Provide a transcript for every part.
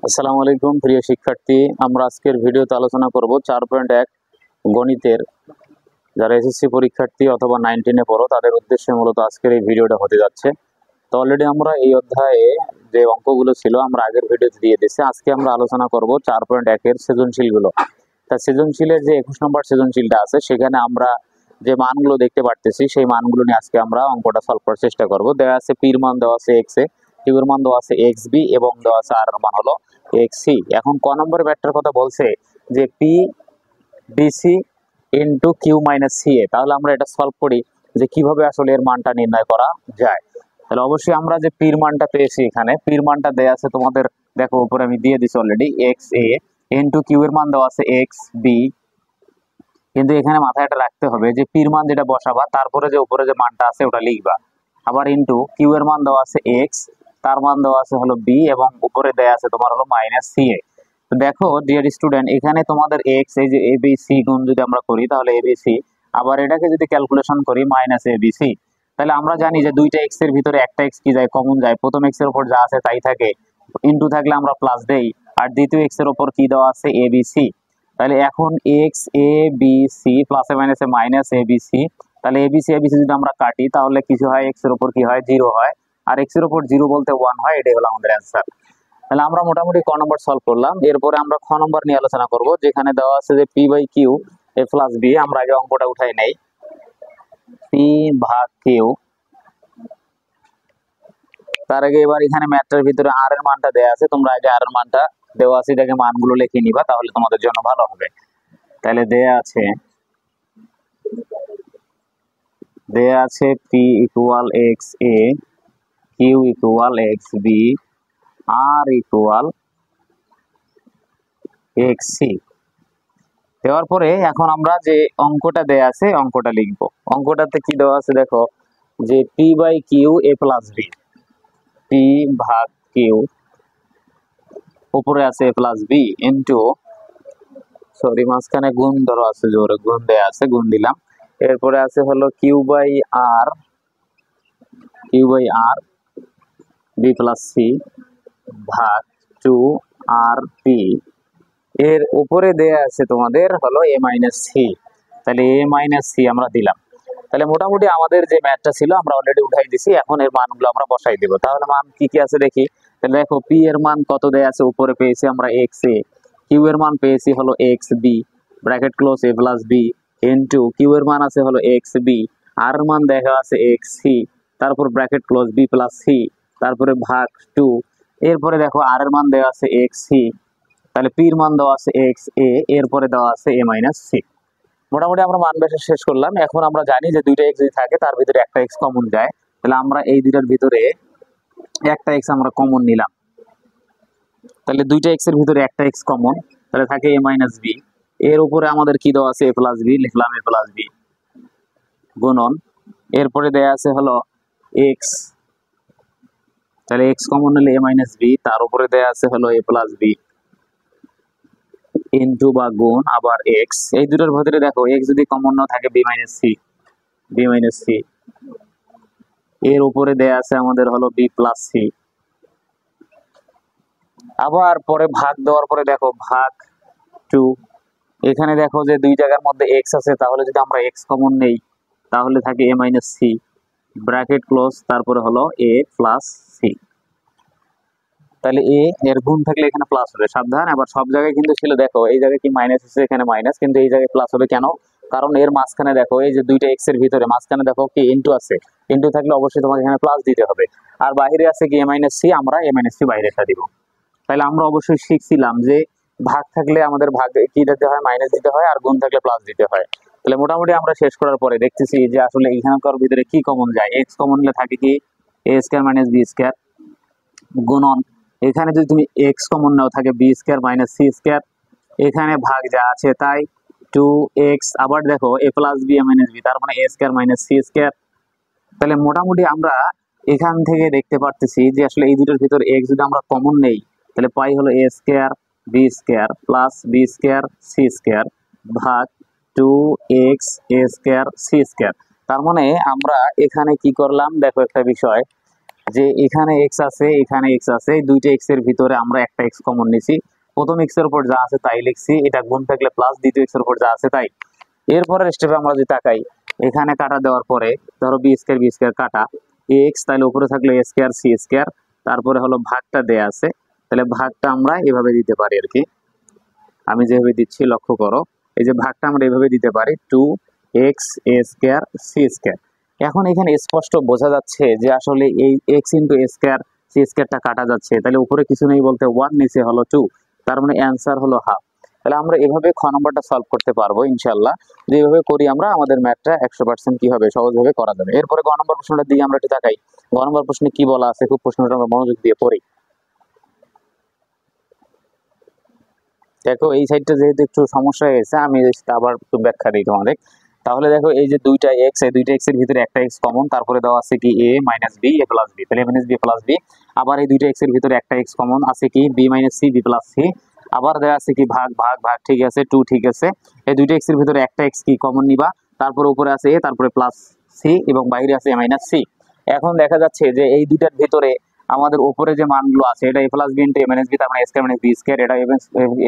আসসালামু আলাইকুম প্রিয় শিক্ষার্থী, আমরা আজকের ভিডিওতে আলোচনা করব 4.1 গণিতের। যারা এসএসসি পরীক্ষার্থী অথবা 9-10-এ পড়ো তাদের উদ্দেশ্যে মূলত আজকের এই ভিডিওটা হতে যাচ্ছে। তো অলরেডি আমরা এই অধ্যায়ে যে অঙ্কগুলো ছিল আমরা আগের ভিডিওতে দিয়ে দিচ্ছি। আজকে আমরা আলোচনা করব 4.1 এর সৃজনশীলগুলো। তা সৃজনশীলের যে 21 নম্বর সৃজনশীলটা আছে সেখানে আমরা যে মানগুলো দেখতে পারতেছি সেই মানগুলো নিয়ে আজকে আমরা অঙ্কটা সলভ করার চেষ্টা করব। দেওয়া আছে পির মান, দেওয়া আছে এক্স এ, কিউ এর মান দেওয়া আছে এক্স বি এবং দেওয়া আছে আর এর মান হলো এক্স সি। এখন ক নম্বর ব্যাটটার কথা বলছে যে P BC into Q minus C A. তাহলে আমরা এটা সলভ করি যে কিভাবে আসলে এর মানটা নির্ণয় করা যায়। তাহলে অবশ্যই আমরা যে পির মানটা পেয়েছি, এখানে পির মানটা দেয়া আছে তোমাদের, দেখো উপরে আমি দিয়ে দিছি অলরেডি, এক্স এ ইন্টু কিউ এর মান দেওয়া আছে এক্স বি। কিন্তু এখানে মাথায় এটা রাখতে হবে যে পির মান যেটা বসাবা তারপরে যে উপরে যে মানটা আছে ওটা লিখবা। আবার ইন্টু কিউ এর মান দেওয়া আছে এক্স, তার মান দেওয়া আছে হলো বি এবং উপরে দেয়া আছে তোমার হলো মাইনাস সি এ। তো দেখো ডিয়ার স্টুডেন্ট, এখানে তোমাদের এক্স, এই যে এ বি সি গুণ যদি আমরা করি তাহলে এ বি সি, আবার এটাকে যদি ক্যালকুলেশন করি মাইনাস এ বি সি, তাহলে আমরা জানি যে দুইটা এক্স এর ভিতরে একটা এক্স কি যায়, কমন যায়। প্রথম এক্স এর উপর যা আছে তাই থাকে, ইন্টু থাকলে আমরা প্লাস দেই, আর দ্বিতীয় এক্স এর উপর কি দেওয়া আছে, এ বি সি। তাহলে এখন এক্স এ বি সি প্লাসে মাইনাসে মাইনাস এ বি সি, তাহলে এ বি সি যদি আমরা কাটি তাহলে কিছু হয়, এক্স এর উপর কি হয়, জিরো হয়, আর এক্স এর উপর জিরো বলতে ওয়ান হয়। এটাই হলো আমাদের অ্যান্সার। তাহলে আমরা মোটামুটি ক নম্বর সলভ করলাম। এরপরে আমরা খ নম্বর নিয়ে আলোচনা করব, যেখানে দেওয়া আছে যে P by Q A plus B. আমরা আগে অঙ্কটা উঠাই নেই, পি ভাগ কিউ। তার আগে এবার এখানে ম্যাথটার ভিতরে আর এর মানটা দেওয়া আছে, তোমরা আগে আর এর মানটা দেওয়া আছে এটাকে মানগুলো লিখে নিবা, তাহলে তোমাদের জন্য ভালো হবে। তাহলে দেয়া আছে পি ইকুয়াল এক্স এ, কিউ ইকুয়াল এক্স বি, আর ইকুয়াল এক্স সি। দেওয়ার পরে এখন আমরা যে অঙ্কটা দেয়া আছে অঙ্কটা লিখবো। অঙ্কটাতে কি দেওয়া আছে দেখো, যে P by Q A plus B, P ভাগ কিউ, উপরে আছে A plus B into, sorry মাঝখানে গুণ ধরো আছে, জোরে গুণ দেয়া আছে, গুণ দিলাম। এরপরে আছে হলো Q by R B plus C ভাগ টু আর পি। এর উপরে দেয়া আছে তোমাদের হলো এ মাইনাস সি। তাহলে এ মাইনাস সি আমরা দিলাম। তাহলে মোটামুটি আমাদের যে ম্যাথটা ছিল আমরা অলরেডি উঠাই দিছি, এখন এর মানগুলো আমরা বসাই দেবো। তাহলে মান কি কি আছে দেখি। তাহলে দেখো পি এর মান কত দেয়া আছে, উপরে পেয়েছি আমরা এক্স এ, কিউ এর মান পেয়েছি হলো এক্স বি, ব্র্যাকেট ক্লোজ এ প্লাস বি ইন্টু কিউ এর মান আছে হলো এক্স বি, আর এর মান দেখা আছে এক্স সি, তারপর bracket close B plus C, তারপরে ভাগ টু। এরপরে দেখো আর এর মান দেওয়া আছে এক্স সি, তাহলে পির মান দেওয়া আছে এক্স এ, এরপরে দেওয়া আছে এ মাইনাস সি। মোটামুটি আমরা মান বেশি শেষ করলাম। এখন আমরা জানি যে দুইটা এক্স যদি থাকে তার ভিতরে একটা এক্স কমন যায়, তাহলে আমরা এই দুইটার ভিতরে একটা এক্স আমরা কমন নিলাম। তাহলে দুইটা এক্স এর ভিতরে একটা এক্স কমন, তাহলে থাকে এ মাইনাস বি। এর উপরে আমাদের কি দেওয়া আছে, এ প্লাস বি, লিখলাম এ প্লাস বি গুণন। এরপরে দেয়া আছে হলো এক্স, তাহলে এক্স কমন নিলে এ মাইনাস বি, তার উপরে দেয়া আছে হলো এ প্লাস বি ইন্টু বা গুণ আবার এক্স। এই দুটোর ভিতরে দেখো এক্স যদি কমন না থাকে বি মাইনাস সি, এর উপরে দেয়া আছে আমাদের হলো বি প্লাস সি। আবার পরে ভাগ দেওয়ার পরে দেখো ভাগ টু, এখানে দেখো যে দুই জায়গার মধ্যে এক্স আছে, তাহলে যদি আমরা এক্স কমন নেই তাহলে থাকে এ মাইনাস সি, ব্র্যাকেট ক্লোজ, তারপরে হলো এ প্লাস সি। তাহলে এ এর গুণ থাকলে এখানে প্লাস হবে, সাবধান। আবার সব জায়গায় কিন্তু ছিল, দেখো এই জায়গায় কি মাইনাস আছে, এখানে মাইনাস, কিন্তু এই জায়গায় প্লাস হবে কেন, কারণ এর মাঝখানে দেখো এই যে দুইটা এক্স এর ভিতরে মাঝখানে দেখো কি ইনটু আছে, ইনটু থাকলে অবশ্যই তোমাকে এখানে প্লাস দিতে হবে। আর বাইরে আছে কি এ মাইনাস সি, আমরা এ মাইনাস সি বাইরে দিব। তাহলে আমরা অবশ্যই শিখছিলাম যে ভাগ থাকলে আমাদের ভাগ কি দিতে হয়, মাইনাস দিতে হয়, আর গুণ থাকলে প্লাস দিতে হয়। তাহলে মোটামুটি আমরা শেষ করার পরে দেখতেছি যে আসলে এখানকার ভিতরে কি কমন যায়, এক্স কমন নিলে থাকে কি A square minus B square গুণন, এখানে যদি তুমি এক্স কমন নাও থাকে B square minus C square, এখানে ভাগ যা আছে তাই টু এক্স, আবার দেখো A plus B A minus B, তার মানে A square minus C square. তাহলে মোটামুটি আমরা এখান থেকে দেখতে পারতেছি যে আসলে এই দুটোর ভিতর এক্স যদি আমরা কমন নেই তাহলে পাই হলো A square B square plus B square C square ভাগ two X A square C square. তার মানে আমরা এখানে কি করলাম, দেখো একটা বিষয়, যে এখানে এক্স আছে, এখানে এক্স আছে, এই দুইটা এক্স এর ভিতরে আমরা একটা এক্স কমন নিছি। প্রথম এক্স এর উপর যা আছে তাই লিখছি, এটা গুণ থাকলে প্লাস দ্বিতীয় এক্স এর উপর যা আছে তাই। এরপরের স্টেপে আমরা যদি তাকাই, এখানে কাটা দেওয়ার পরে ধরো বি স্কয়ার কাটা এক্স, তাহলে উপরে থাকলো এ স্কয়ার সি স্কয়ার, তারপরে হলো ভাগটা দেয়া আছে, তাহলে ভাগটা আমরা এভাবে দিতে পারি আর কি। আমি যেভাবে দিচ্ছি লক্ষ্য করো, এই যে ভাগটা আমরা এভাবে দিতে পারি 2x a square C square. এখন এখানে স্পষ্ট বোঝা যাচ্ছে যে আসলে এই x into a square C স্কয়ারটা কাটা যাচ্ছে, তাহলে উপরে কিছু নেই বলতে 1, নিচে হলো 2, তার মানে অ্যান্সার হলো হাফ। তাহলে আমরা এভাবে খ নম্বরটা সলভ করতে পারবো ইনশাল্লাহ। যেভাবে করি আমরা, আমাদের ম্যাথটা 100% কি হবে, সহজভাবে করা যাবে। এরপরে গ নম্বর প্রশ্নটার দিকে আমরা একটু তাকাই। গ নম্বর প্রশ্নে কি বলা আছে, খুব প্রশ্নটা আমরা মনোযোগ দিয়ে পড়ি। দেখো এই সাইডটা যেহেতু একটু সমস্যা হয়ে গেছে, আমি আবার একটু ব্যাখ্যা দিই তোমাদের। তাহলে দেখো এই যে দুইটা এক্স, এই দুইটা এক্স এর ভিতরে একটা এক্স কমন, তারপরে দেওয়া আছে কি এ minus B A plus B, তাহলে এ মাইনাস বি প্লাস বি। আবার এই দুইটা এক্স এর ভিতরে একটা এক্স কমন আছে কি B minus C B plus C. আবার দেওয়া আছে কি ভাগ ভাগ ভাগ, ঠিক আছে, 2, ঠিক আছে। এই দুইটা এক্স এর ভিতরে একটা এক্স কি কমন নিবা, তারপরে উপরে আছে এ, তারপরে প্লাস সি এবং বাইরে আছে এ মাইনাস সি। এখন দেখা যাচ্ছে যে এই দুইটার ভিতরে আমাদের উপরে যে মানগুলো আছে, এটা এ প্লাস বি ইন্টু এ মাইনাস বি, তার মানে A square minus B square, এটা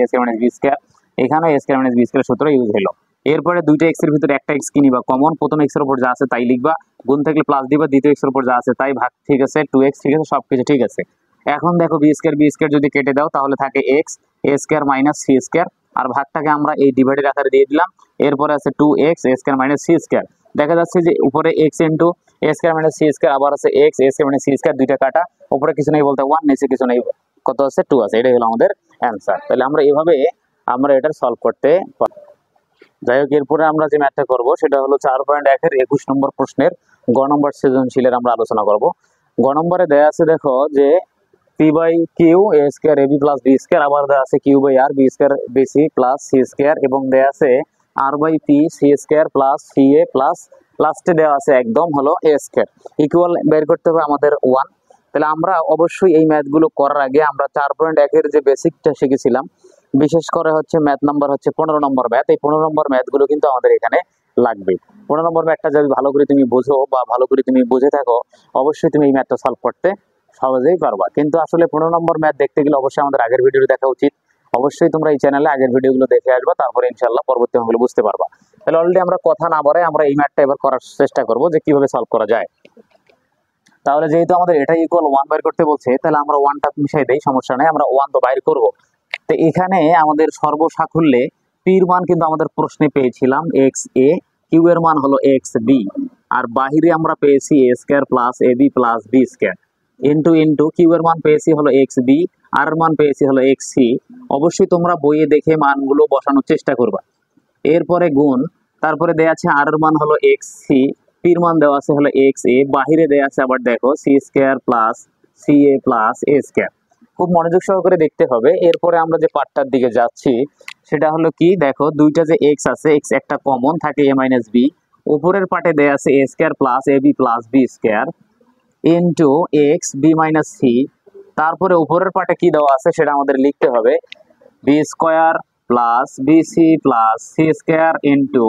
এ স্কয়ার মাইনাস বি স্কয়ার, এখানে এ স্কয়ার মাইনাস বি স্কয়ার সূত্র ইউজ হলো। এরপরে দুইটা এক্স এর ভিতরে একটা এক্স কি নিবা কমন, প্রথম এক্স এর উপর যা আছে তাই লিখবা, গুণ থাকলে প্লাস দিবা, দ্বিতীয় এক্স এর উপর যা আছে তাই ভাগ, ঠিক আছে, 2x, ঠিক আছে, সবকিছু ঠিক আছে। এখন দেখো বি স্কয়ার যদি কেটে দাও তাহলে থাকে x A square minus C square, আর ভাগটাকে আমরা এই ডিভাইডের আকারে দিয়ে দিলাম। এরপরে আছে 2x এ স্কয়ার মাইনাস সি স্কয়ার। দেখা যাচ্ছে যে উপরে x ইন্টু এ স্কয়ার মাইনাস সি স্কয়ার, আবার আছে x এ স্কয়ার মাইনাস সি স্কয়ার, দুইটা কাটা, উপরে কিছু নেই বলতে 1, নিচে কিছু নেই, কত আছে 2 আছে, এটাই হলো আমাদের অ্যান্সার। তাহলে আমরা এভাবে আমরা এটা সলভ করতে পারি। যাই হোক, এরপরে আমরা যে ম্যাথটা করব সেটা হলো 4.1 এর 21 নম্বর প্রশ্নের গ নম্বর সৃজনশীলের আমরা আলোচনা করব। গ নম্বরে দেয়া আছে দেখো যে P by Q A square AB plus B square, আবার দেয়া আছে Q by R B square BC plus C square, এবং দেয়া আছে R by P C square plus C A plus লাস্টে দেওয়া আছে একদম হলো এ স্কয়ার। ইকুয়াল বের করতে হবে আমাদের 1। তাহলে আমরা অবশ্যই এই ম্যাথগুলো করার আগে আমরা 4.1 এর যে বেসিকটা শিখেছিলাম, বিশেষ করে হচ্ছে ম্যাথ নাম্বার হচ্ছে 15 নম্বর ম্যাথ, এই 15 নম্বর ম্যাথগুলো কিন্তু আমাদের এখানে লাগবে। 15 নম্বর ম্যাথটা যদি ভালো করে তুমি বোঝো বা ভালো করে তুমি বুঝে থাকো, অবশ্যই তুমি এই ম্যাথটা সলভ করতে সহজেই পারবা। কিন্তু আসলে 15 নম্বর ম্যাথ দেখতে গেলে অবশ্যই আমাদের আগের ভিডিও দেখা উচিত। অবশ্যই তোমরা এই চ্যানেলে আগের ভিডিওগুলো দেখে আসবা, তারপরে ইনশাআল্লাহ পরবর্তী অঙ্কগুলো বুঝতে পারবা। তাহলে অলরেডি আমরা কথা না বাড়াই আমরা এই ম্যাথটা এবার করার চেষ্টা করব যে কিভাবে সলভ করা যায়। তাহলে যেহেতু আমাদের এটা ইকুয়াল 1 বাইর করতে বলছে, তাহলে আমরা 1টা মিশাই দেই, সমস্যা নেই, আমরা 1 তো বাইর করব। তো এখানে আমাদের সর্বসাকুল্যে পির মান কিন্তু আমাদের প্রশ্নে পেয়েছিলাম এক্স এ, কিউ এর মান হলো এক্স বি, আর বাহিরে আমরা পেয়েছি A square plus A B plus B square, into into Q এর মান পেয়েছি হলো এক্স বি, আর এর মান পেয়েছি হলো এক্স সি। অবশ্যই তোমরা বইয়ে দেখে মানগুলো বসানোর চেষ্টা করবা। এরপরে গুণ, তারপরে দেয়া আছে আর এর মান হলো এক্স সি, পির মান দেওয়া আছে হলো এক্স এ, বাহিরে দেয়া আছে আবার দেখো C square plus C A plus A square. খুব মনোযোগ সহকারে দেখতে হবে। এরপরে আমরা যে পার্টটার দিকে যাচ্ছি সেটা হলো কি, দেখো দুইটা যে এক্স আছে, এক্স একটা কমন থাকে এ মাইনাস বি, উপরের পার্টে দেয়া আছে A square plus A B plus B square into X B minus C, তারপরে উপরের পার্টে কি দেওয়া আছে সেটা আমাদের লিখতে হবে, B square plus BC plus C square into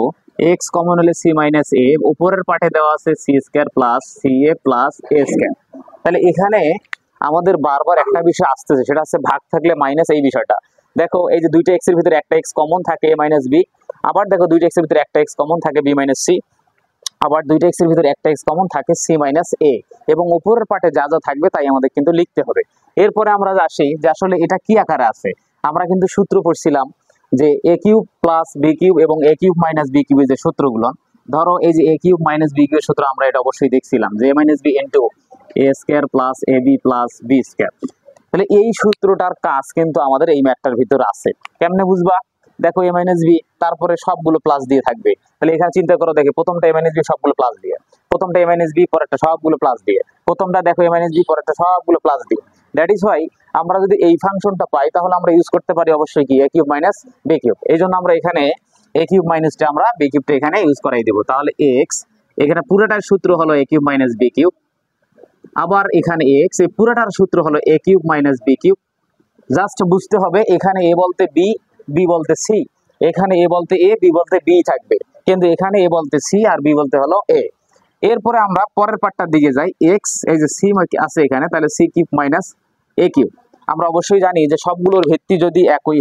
X common হলে সি মাইনাস এ, উপরের পার্টে দেওয়া আছে C square plus C A plus A square. তাহলে এখানে আমাদের বারবার একটা বিষয় আসতেছে, সেটা হচ্ছে ভাগ থাকলে মাইনাস, এই বিষয়টা দেখো। এই যে দুইটা এক্স এর ভিতরে একটা এক্স কমন থাকে এ মাইনাস বি, আবার দেখো দুইটা এক্স এর ভিতরে একটা এক্স কমন থাকে বি মাইনাস সি, আবার দুইটা এক্স এর ভিতরে একটা এক্স কমন থাকে সি মাইনাস এ, এবং উপরের পার্টে যা যা থাকবে তাই আমাদের কিন্তু লিখতে হবে। এরপরে আমরা আসি যে আসলে এটা কি আকারে আছে। আমরা কিন্তু সূত্র পড়ছিলাম যে A cube plus B cube এবং এ কিউব মাইনাস বি কিউবের যে সূত্রগুলো, ধরো এই যে এ কিউব মাইনাস বি কিউবের সূত্র আমরা এটা অবশ্যই দেখছিলাম যে এ minus B into A square plus A B plus B square. তাহলে এই সূত্রটার কাজ কিন্তু আমাদের এই ম্যাথটার ভিতরে আছে। কেমনে বুঝবা, দেখো এ মাইনাস বি, তারপরে সবগুলো প্লাস দিয়ে থাকবে। তাহলে এখানে চিন্তা করো, দেখে প্রথমটা এ মাইনাস বি সবগুলো প্লাস দিয়ে, প্রথমটা এ মাইনাস বি পরেরটা সবগুলো প্লাস দিয়ে, প্রথমটা দেখো এ মাইনাস বি পরেরটা সবগুলো প্লাস দিয়ে। দ্যাট ইজ হোয়াই আমরা যদি এই ফাংশনটা পাই তাহলে আমরা ইউজ করতে পারি অবশ্যই কি এ কিউব মাইনাস বি কিউব। এই জন্য আমরা এখানে এ কিউব মাইনাসটা আমরা বি কিউবটা এখানে ইউজ করাই দেবো। তাহলে এক্স, এখানে পুরোটার সূত্র হলো A cube minus B cube, আবার এখানে এক্স, এই পুরোটার সূত্র হলো A cube minus B cube. Just বুঝতে হবে এখানে এ বলতে বি, বি বলতে সি, এখানে এ বলতে এ, বি বলতে বি থাকবে, কিন্তু এখানে এ বলতে সি আর বি বলতে হলো এ। এরপরে আমরা পরের পার্টটার দিকে যাই, এক্স এই যে সি আছে এখানে, তাহলে C cube minus A cube. আমরা অবশ্যই জানি যে সবগুলোর ভিত্তি যদি একই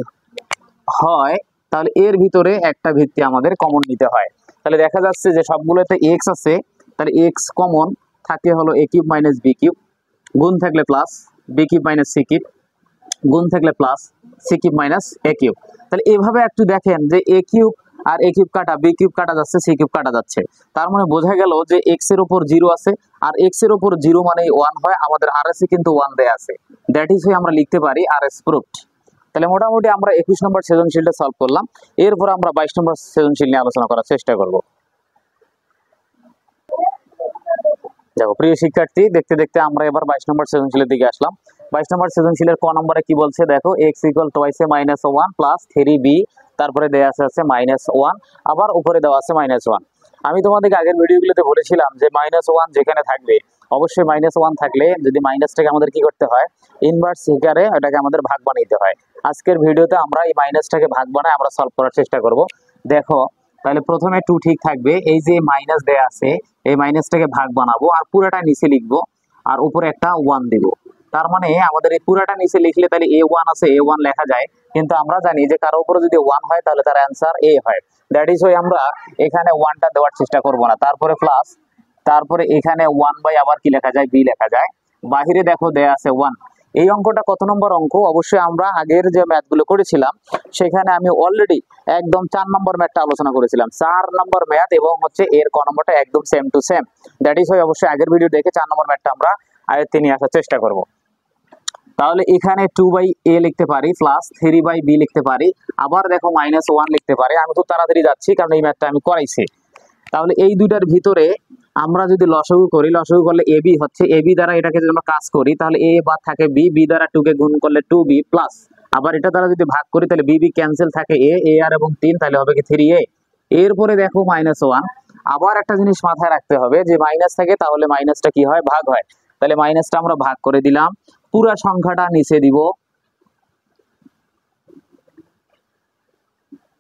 হয় তাহলে এর ভিতরে একটা ভিত্তি আমাদের কমন নিতে হয়। তাহলে দেখা যাচ্ছে যে সবগুলোতে এক্স আছে, তাহলে এক্স কমন থাকে হলো A cube minus B cube, গুণ থাকলে plus B cube minus C cube, গুণ থাকলে plus C cube minus A cube. তাহলে এভাবে একটু দেখেন যে এ কিউব আর এ কিউব কাটা, বি কিউব কাটা যাচ্ছে, সি কিউব কাটা যাচ্ছে, তার মানে বোঝা গেল যে এক্স এর উপর 0 আছে, আর এক্স এর উপর 0 মানে 1 হয়, আমাদের আর এস এ কিন্তু 1 দেয়া আছে, দ্যাট ইজ আমরা লিখতে পারি আর এস প্রুফড। তাহলে মোটামুটি আমরা 21 নম্বর সৃজনশীলটা সলভ করলাম। এরপর আমরা 22 নম্বর সৃজনশীল নিয়ে আলোচনা করার চেষ্টা করব। দেখো প্রিয় শিক্ষার্থী, দেখতে দেখতে আমরা এবার 22 নম্বর সৃজনশীলের দিকে আসলাম। 22 নম্বর সৃজনশীলের ক নম্বরে কি বলছে দেখো, x ইকুয়াল টুয়াইস এ মাইনাস 1 প্লাস 3b, তারপরে দেওয়া আছে মাইনাস 1, আবার উপরে দেওয়া আছে মাইনাস 1। আমি তোমাদেরকে আগের ভিডিওগুলোতে বলেছিলাম যে মাইনাস 1 যেখানে থাকবে অবশ্যই মাইনাস 1 থাকলে যদি মাইনাসটাকে আমাদের কি করতে হয়, ইনভার্স ফিগারে এটাকে আমাদের ভাগ বানাইতে হয়। আজকের ভিডিওতে আমরা এই মাইনাসটাকে ভাগ বানায় আমরা সলভ করার চেষ্টা করব। দেখো তাহলে প্রথমে 2 ঠিক থাকবে, এই যে মাইনাস দেয়া আছে এই মাইনাসটাকে ভাগ বানাবো আর পুরাটা নিচে লিখবো আর উপরে একটা 1 দিব। তার মানে আমাদের এই পুরাটা নিচে লিখলে তাহলে a1 আছে, a1 লেখা যায়, কিন্তু আমরা জানি যে কারো উপরে যদি 1 হয় তাহলে তার অ্যান্সার a হয়, দ্যাট ইজ ওই আমরা এখানে 1টা দেওয়ার চেষ্টা করব না। তারপরে প্লাস, তারপরে এখানে 1 বাই আবার কি লেখা যায়, b লেখা যায়, বাহিরে দেখো দেয়া আছে 1। এই অঙ্কটা কত নম্বর অঙ্ক? অবশ্যই আমরা আগের যে ম্যাথগুলো করেছিলাম সেখানে আমি অলরেডি একদম 4 নম্বর ম্যাথটা আলোচনা করেছিলাম, 4 নম্বর ম্যাথ এবং হচ্ছে এর ক নম্বরটা একদম same to same, that is অবশ্যই আগের ভিডিও দেখে 4 নম্বর ম্যাথটা আমরা আয়ত্তে নিয়ে আসার চেষ্টা করব। তাহলে এখানে 2/a লিখতে পারি প্লাস 3/b লিখতে পারি, আবার দেখো -1 লিখতে পারি। আমি খুব তাড়াতাড়ি যাচ্ছি কারণ এই ম্যাথটা আমি করাইছি। তাহলে এই দুইটার ভিতরে আমরা যদি লসাগু করি, লসাগু করলে ab হচ্ছে, ab দ্বারা এটাকে যদি আমরা কাজ করি তাহলে a বাদ থাকে b, b দ্বারা 2 কে গুণ করলে 2b প্লাস, আবার এটা দ্বারা যদি ভাগ করি তাহলে b ক্যান্সেল থাকে a আর এবং 3, তাহলে হবে কি 3a। এরপরে দেখো -1, আবার একটা জিনিস মাথায় রাখতে হবে যে মাইনাস থাকে তাহলে মাইনাসটা কি হয়, ভাগ হয়, তাহলে মাইনাসটা আমরা ভাগ করে দিলাম, পুরা সংখ্যাটা নিচে দিব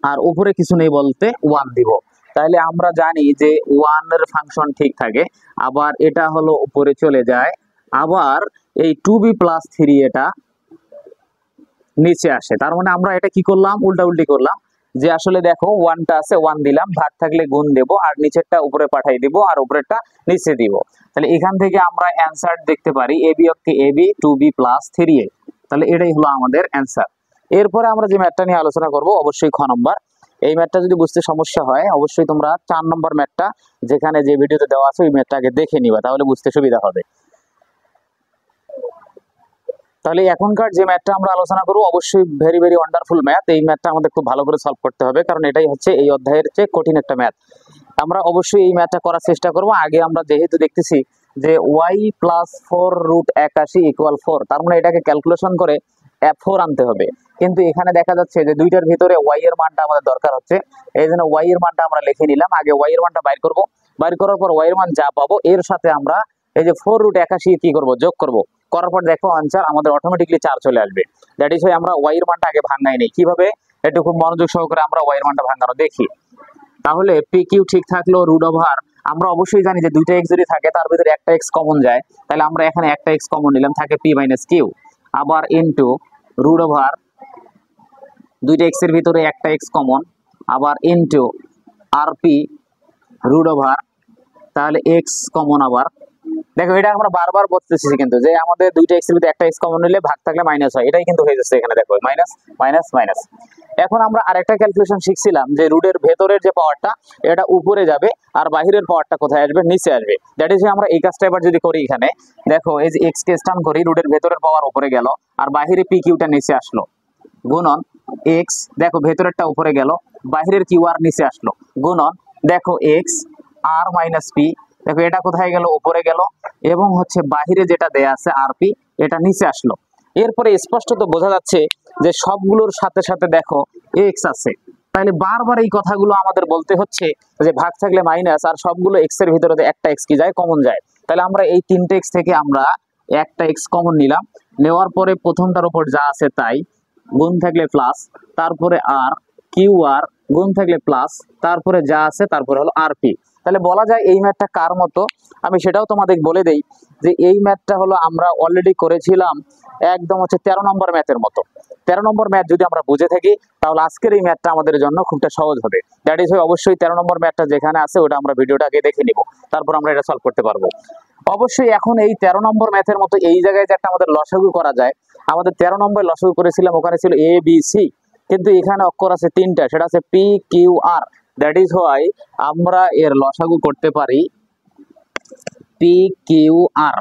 আর উপরে কিছু নেই বলতে 1 দিব। তাহলে আমরা জানি যে 1 এর ফাংশন ঠিক থাকে, আবার এটা হলো উপরে চলে যায়, আবার এই 2b প্লাস 3 এটা নিচে আসে। তার মানে আমরা এটা কি করলাম, উল্টাউল্টি করলাম, যে আসলে দেখো 1টা আছে 1 দিলাম, ভাগ থাকলে গুণ দেব আর নিচেরটা উপরে পাঠাই দিব আর উপরেরটা নিচে দিব। তাহলে এখান থেকে আমরা অ্যান্সার দেখতে পারি a বিয়োগ ab 2b প্লাস 3a, তাহলে এটাই হলো আমাদের অ্যান্সার। এরপরে আমরা যে ম্যাথটা নিয়ে আলোচনা করব অবশ্যই খ নম্বর। এই ম্যাথটা যদি বুঝতে সমস্যা হয় অবশ্যই তোমরা 4 নম্বর ম্যাথটা যেখানে যে ভিডিওতে দেওয়া আছে ওই ম্যাথটা আগে দেখে নিবা, তাহলে বুঝতে সুবিধা হবে। তাহলে এখনকার যে ম্যাথটা আমরা আলোচনা করব অবশ্যই ভেরি ভেরি ওয়ান্ডারফুল ম্যাথ। এই ম্যাথটা আমাদের খুব ভালো করে সলভ করতে হবে কারণ এটাই হচ্ছে এই অধ্যায়ের চেয়ে কঠিন একটা ম্যাথ। আমরা অবশ্যই এই ম্যাথটা করার চেষ্টা করব। আগে আমরা যেহেতু দেখতেছি যে y প্লাস 4√81 = 4, তার মানে এটাকে ক্যালকুলেশন করে f4 আনতে হবে, কিন্তু এখানে দেখা যাচ্ছে যে দুইটার ভিতরে y এর মানটা আমাদের দরকার হচ্ছে, এই জন্য y এর মানটা আমরা লিখে নিলাম। আগে y এর মানটা বাইর করব, বাইর করার পর y এর মান যা পাবো এর সাথে আমরা এই যে 4√81 কি করব, যোগ করব, করার পর দেখো আনসার আমাদের অটোমেটিকলি 4 চলে আসবে। দ্যাট ইজ আমরা y এর মানটা আগে ভাঙাই নেই, কিভাবে একটু খুব মনোযোগ সহকারে আমরা y এর মানটা ভাঙানো দেখি। তাহলে pq ঠিক থাকলো, √, আমরা অবশ্যই জানি যে দুইটা x যদি থাকে তার ভিতরে একটা x কমন যায়, তাহলে আমরা এখানে একটা x কমন নিলাম, থাকে p - q, আবার ইনটু √, দুইটা x এর ভিতরে একটা x কমন, আবার ইনটু rp √, তাহলে x কমন। আবার দেখো এটা আমরা বারবার বলতেছি কিন্তু যে আমাদের দুইটা x এর ভিতরে একটা x কমন নিলে ভাগ থাকলে মাইনাস হয়, এটাই কিন্তু হয়ে যাচ্ছে এখানে দেখো মাইনাস মাইনাস মাইনাস। এখন আমরা আরেকটা ক্যালকুলেশন শিখছিলাম যে রুটের ভেতরের যে পাওয়ারটা এটা উপরে যাবে আর বাহিরের পাওয়ারটা কোথায় আসবে, নিচে আসবে। দ্যাট ইজ আমরা এই কাজটা এবার যদি করি, এখানে দেখো এই যে x কে স্থান করি, রুটের ভেতরের পাওয়ার উপরে গেল আর বাহিরে p কিউটা নিচে আসলো, গুণন x, দেখো ভেতরেরটা উপরে গেল বাহিরের কিউ আর নিচে আসলো, গুণন দেখো x r মাইনাস p, দেখো এটা কোথায় গেল, উপরে গেল, এবং হচ্ছে বাহিরে যেটা দেয়া আছে rp এটা নিচে আসলো। এরপরে স্পষ্টত বোঝা যাচ্ছে যে সবগুলোর সাথে সাথে দেখো x আছে, তাহলে বারবার এই কথাগুলো আমাদের বলতে হচ্ছে যে ভাগ থাকলে মাইনাস আর সবগুলো x এর ভিতরে একটা x কি যায়, কমন যায়। তাহলে আমরা এই 3টে x থেকে আমরা একটা x কমন নিলাম, নেওয়ার পরে প্রথমটার উপর যা আছে তাই, গুণ থাকলে প্লাস, তারপরে আর কিউ আর, গুণ থাকলে প্লাস, তারপরে যা আছে তারপরে হলো rp, তাহলে বলা যায় এই ম্যাথটা কার মতো, আমি সেটাও তোমাদের বলে দেই যে এই ম্যাথটা হলো আমরা অলরেডি করেছিলাম একদম হচ্ছে 13 নম্বর ম্যাথের মতো। 13 নম্বর ম্যাথ যদি আমরা বুঝে থাকি তাহলে আজকের এই ম্যাথটা আমাদের জন্য খুবটা সহজ হবে। দ্যাট ইজ অবশ্যই 13 নম্বর ম্যাথটা যেখানে আছে ওটা আমরা ভিডিওটা আগে দেখে নিব, তারপর আমরা এটা সলভ করতে পারবো। অবশ্যই এখন এই 13 নম্বর ম্যাথের মতো এই জায়গায় যে একটা আমাদের লসাগু করা যায়, আমাদের 13 নম্বর লসাগু করেছিলাম ওখানে ছিল এ বি সি, কিন্তু এখানে অক্ষর আছে তিনটা, সেটা আছে P Q R. That is why আমরা এর লসাগু করতে পারি পি কিউ আর।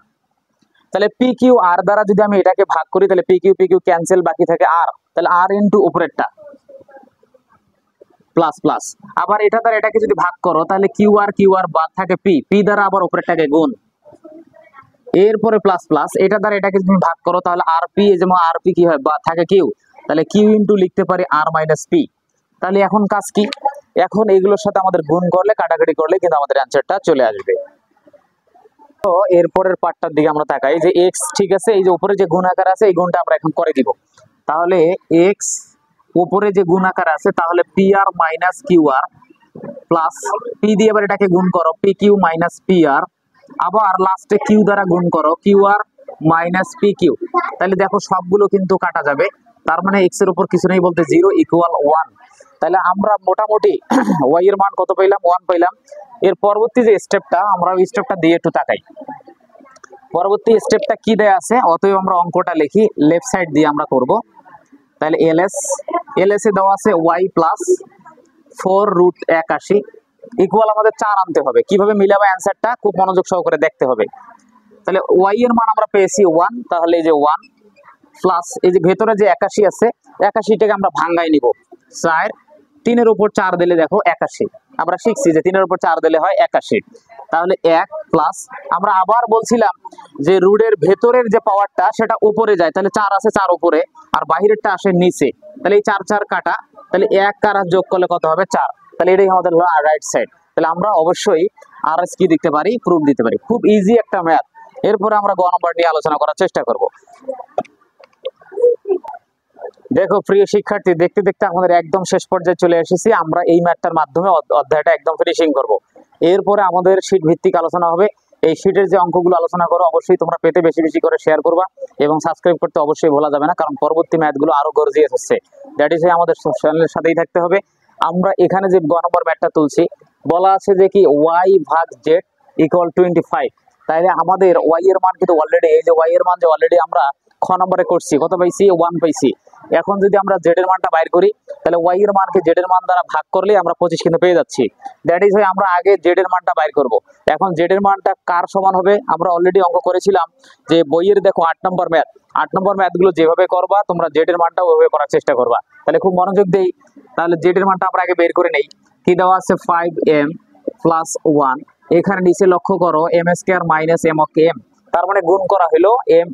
তাহলে পি কিউ আর দ্বারা যদি আমি এটাকে ভাগ করি তাহলে পি কিউ ক্যান্সেল, বাকি থাকে আর, তাহলে আর ইন্টু উপরেরটা প্লাস প্লাস। আবার এটা দ্বারা এটাকে যদি ভাগ করো তাহলে কিউ আর বাদ থাকে পি দ্বারা আবার উপরেরটাকে গুণ, এরপরে প্লাস প্লাস। এটা দ্বারা এটাকে যদি ভাগ করো তাহলে আর পি, যেমন আর পি কি হয় বাদ থাকে কিউ, তাহলে কিউ ইন্টু লিখতে পারি আর মাইনাস পি। তাহলে এখন কাজ কি, এখন এগুলোর সাথে আমাদের গুণ করলে কাটাকাটি করলে কিন্তু আমাদের অ্যান্সারটা চলে আসবে। তো এরপরের পার্টটার দিকে আমরা তাকাই যে এক্স, ঠিক আছে, এই যে উপরে যে গুণ আকার আছে এই গুণটা আমরা এখন করে দিব। তাহলে এক্স উপরে যে গুণ আকার আছে তাহলে P R minus Q R plus P দিয়ে এবার এটাকে গুণ করো P Q minus P R, আবার লাস্টে কিউ দ্বারা গুণ করো Q R minus P Q. তাহলে দেখো সবগুলো কিন্তু কাটা যাবে, তার মানে এক্স এর উপর কিছু নেই বলতে 0 ইকুয়াল 1। তাহলে আমরা মোটামুটি ওয়াই এর মান কত পেলাম, 1 পেলাম। এর পরবর্তী যে স্টেপটা, আমরা ওই স্টেপটা দিয়ে একটু তাকাই। পরবর্তী স্টেপটা কি দেয়া আছে, অতএব আমরা অঙ্কটা লিখি লেফট সাইড দিয়ে আমরা করব। তাহলে এলএস এ দেওয়া আছে ওয়াই প্লাস 4√81 ইকুয়াল আমাদের 4 আনতে হবে। কিভাবে মিলাবো অ্যান্সারটা খুব মনোযোগ সহকারে দেখতে হবে। তাহলে ওয়াই এর মান আমরা পেয়েছি 1, তাহলে এই যে 1 প্লাস এই যে ভেতরে যে 81 আছে 81টাকে আমরা ভাঙাই নিব 4, 3 এর উপর 4 দিলে দেখো 81। আমরা শিখছি যে 3 এর উপর 4 দিলে হয় 81। তাহলে 1 প্লাস আমরা আবার বলছিলাম যে রুটের ভেতরের যে পাওয়ারটা সেটা উপরে যায়, তাহলে 4 আছে 4 উপরে আর বাহিরেরটা আসে নিচে, তাহলে এই 4 4 কাটা, তাহলে 1 আর যোগ করলে কত হবে 4। তাহলে এটাই আমাদের হলো রাইট সাইড। তাহলে আমরা অবশ্যই আর এস কি দিতে পারি, প্রুফ দিতে পারি। খুব ইজি একটা ম্যাথ। এরপরে আমরা গ নম্বর নিয়ে আলোচনা করার চেষ্টা করব। দেখো প্রিয় শিক্ষার্থী, দেখতে দেখতে আমাদের একদম শেষ পর্যায়ে চলে এসেছি। আমরা এই ম্যাথটার মাধ্যমে অধ্যায়টা একদম ফিনিশিং করব। এরপরে আমাদের শীট ভিত্তিক আলোচনা হবে। এই শীটের যে অঙ্কগুলো আলোচনা করো অবশ্যই তোমরা পেতে বেশি বেশি করে শেয়ার করবা এবং সাবস্ক্রাইব করতে অবশ্যই ভোলা যাবে না, কারণ পরবর্তী ম্যাথগুলো আরো গর্জিয়াস হচ্ছে। দ্যাট ইজ আমাদের চ্যানেলের সাথেই থাকতে হবে। আমরা এখানে যে গ নম্বর ম্যাথটা তুলছি, বলা আছে যে কি ওয়াই ভাগ জেড ইকুয়াল 25। তাইলে আমাদের ওয়াই এর মান কিন্তু অলরেডি, এই যে ওয়াই এর মান যে অলরেডি আমরা খ নম্বরে করছি, কত পাইছি 1 পাইছি। এখন যদি আমরা জেড এর মানটা বাইর করি তাহলে ওয়াই এর মানকে জেড এর মান দ্বারা ভাগ করলে আমরা 25 কিন্তু পেয়ে যাচ্ছি। দ্যাট ইজ আমরা আগে জেড এর মানটা বাইর করব। এখন জেড এর মানটা কার সমান হবে, আমরা অলরেডি অঙ্ক করেছিলাম যে বইয়ের দেখো 8 নম্বর ম্যাথ, 8 নম্বর ম্যাথগুলো যেভাবে করবা তোমরা জেড এর মানটা ওইভাবে করার চেষ্টা করবা। তাহলে খুব মনোযোগ দেই। তাহলে জেড এর মানটা আমরা আগে বের করে নেই। কি দেওয়া আছে 5m প্লাস 1, এখানে নিচে লক্ষ্য করো m² মাইনাস m, তার মানে গুণ করা হলো m